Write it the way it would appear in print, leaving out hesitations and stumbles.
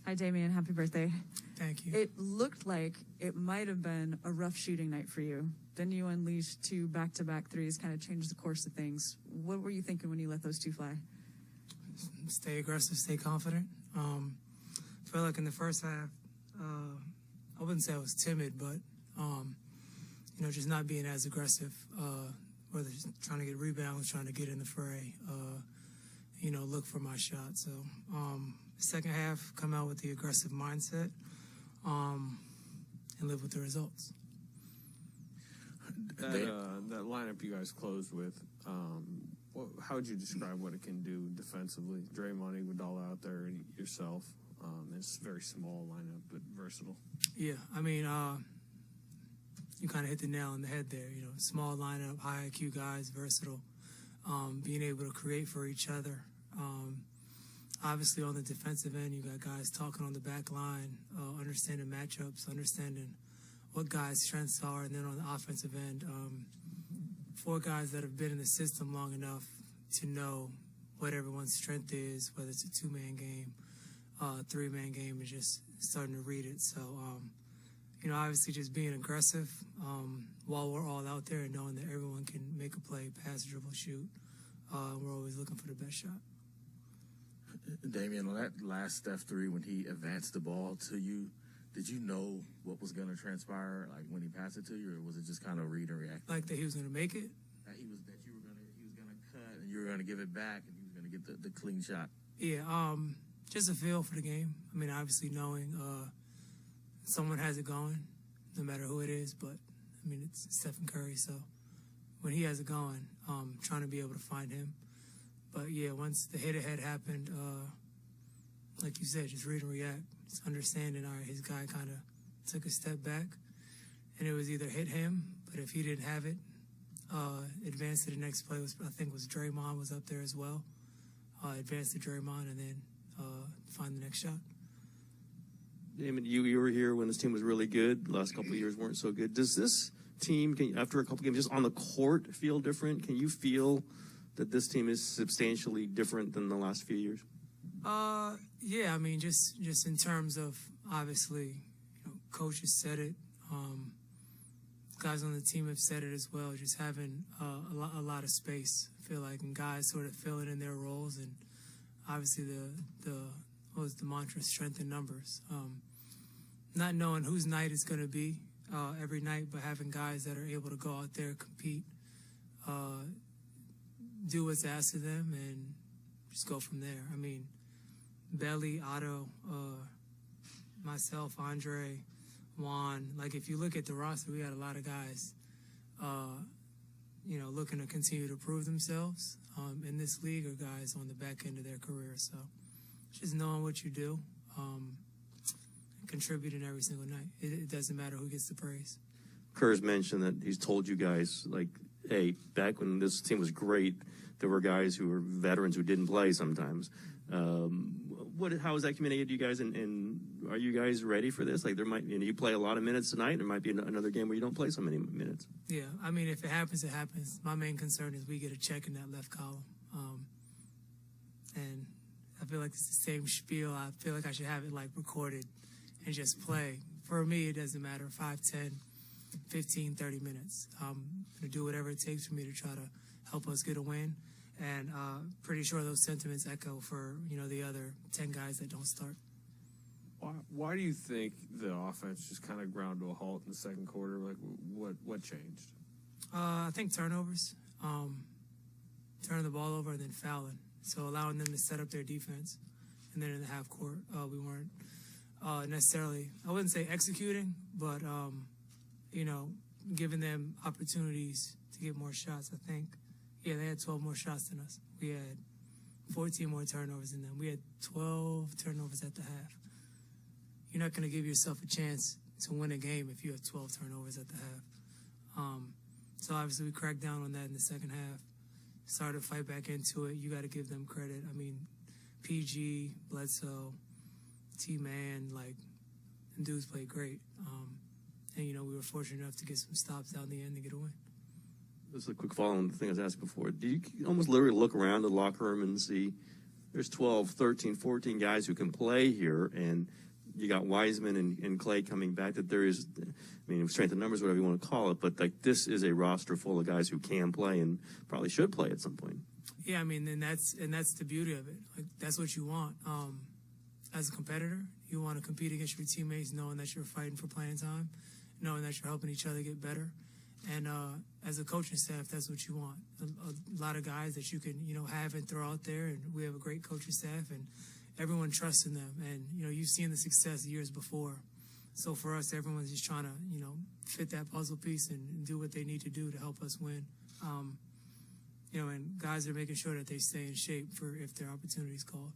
Hi, Damion. Happy birthday. Thank you. It looked like it might have been a rough shooting night for you. Then you unleashed 2 back-to-back threes, kind of changed the course of things. What were you thinking when you let those 2 fly? Stay aggressive, stay confident. I feel like in the first half, I wouldn't say I was timid, but, just not being as aggressive, whether it's trying to get rebounds, trying to get in the fray, look for my shot. So second half, come out with the aggressive mindset and live with the results. That lineup you guys closed with, how would you describe what it can do defensively? Draymond, Iguodala out there, and yourself. It's a very small lineup, but versatile. Yeah, I mean, you kind of hit the nail on the head there. Small lineup, high IQ guys, versatile, being able to create for each other. Obviously, on the defensive end, you got guys talking on the back line, understanding matchups, understanding what guys' strengths are, and then on the offensive end, 4 guys that have been in the system long enough to know what everyone's strength is, whether it's a 2-man game, 3-man game, and just starting to read it. So, obviously just being aggressive while we're all out there and knowing that everyone can make a play, pass, dribble, shoot. We're always looking for the best shot. Damion, on that last Steph 3, when he advanced the ball to you, did you know what was going to transpire, like when he passed it to you, or was it just kind of read and react? Like that he was going to make it? That he was going to cut and you were going to give it back and he was going to get the clean shot. Yeah, just a feel for the game. I mean, obviously knowing someone has it going, no matter who it is, but I mean, it's Stephen Curry, so when he has it going, trying to be able to find him. But yeah, once the hit-ahead happened, like you said, just read and react. Just understanding, all right, his guy kind of took a step back, and it was either hit him, but if he didn't have it, advance to the next play, I think was Draymond was up there as well. Advance to Draymond, and then find the next shot. Damon, you were here when this team was really good. The last couple of years weren't so good. Does this team, after a couple of games, just on the court, feel different? Can you feel that this team is substantially different than the last few years? Yeah, I mean, just in terms of, obviously, coaches said it. Guys on the team have said it as well, just having a lot of space, I feel like, and guys sort of filling in their roles. And obviously what was the mantra, strength in numbers. Not knowing whose night it's going to be every night, but having guys that are able to go out there, compete, do what's asked of them, and just go from there. I mean, Belly, Otto, myself, Andre, Juan. Like, if you look at the roster, we got a lot of guys, looking to continue to prove themselves in this league, or guys on the back end of their career. So just knowing what you do, contributing every single night. It doesn't matter who gets the praise. Kerr's mentioned that he's told you guys, like, hey, back when this team was great, there were guys who were veterans who didn't play sometimes. How is that communicated to you guys, and are you guys ready for this? Like, there might, you play a lot of minutes tonight. There might be another game where you don't play so many minutes. Yeah, I mean, if it happens, it happens. My main concern is we get a check in that left column. And I feel like it's the same spiel. I feel like I should have it, like, recorded and just play. For me, it doesn't matter, 5, 10, 15, 30 minutes. I'm going to do whatever it takes for me to try to help us get a win. And pretty sure those sentiments echo for, the other 10 guys that don't start. Why do you think the offense just kind of ground to a halt in the second quarter? Like, what changed? I think turnovers. Turning the ball over and then fouling. So allowing them to set up their defense. And then in the half court, we weren't necessarily, I wouldn't say executing, but, giving them opportunities to get more shots, I think. Yeah, they had 12 more shots than us. We had 14 more turnovers than them. We had 12 turnovers at the half. You're not going to give yourself a chance to win a game if you have 12 turnovers at the half. So obviously we cracked down on that in the second half. Started to fight back into it. You got to give them credit. I mean, PG, Bledsoe, T-Man, like, the dudes played great. And, we were fortunate enough to get some stops down the end to get a win. Just a quick follow-on the thing I was asking before. Do you almost literally look around the locker room and see there's 12, 13, 14 guys who can play here, and you got Wiseman and Clay coming back. That there is, I mean, strength of numbers, whatever you want to call it, but like this is a roster full of guys who can play and probably should play at some point. Yeah, I mean, and that's the beauty of it. Like, that's what you want. As a competitor, you want to compete against your teammates, knowing that you're fighting for playing time, knowing that you're helping each other get better. And as a coaching staff, that's what you want. A lot of guys that you can, have and throw out there. And we have a great coaching staff, and everyone trusts in them. And, you've seen the success years before. So for us, everyone's just trying to, fit that puzzle piece and do what they need to do to help us win. And guys are making sure that they stay in shape for if their opportunity's called.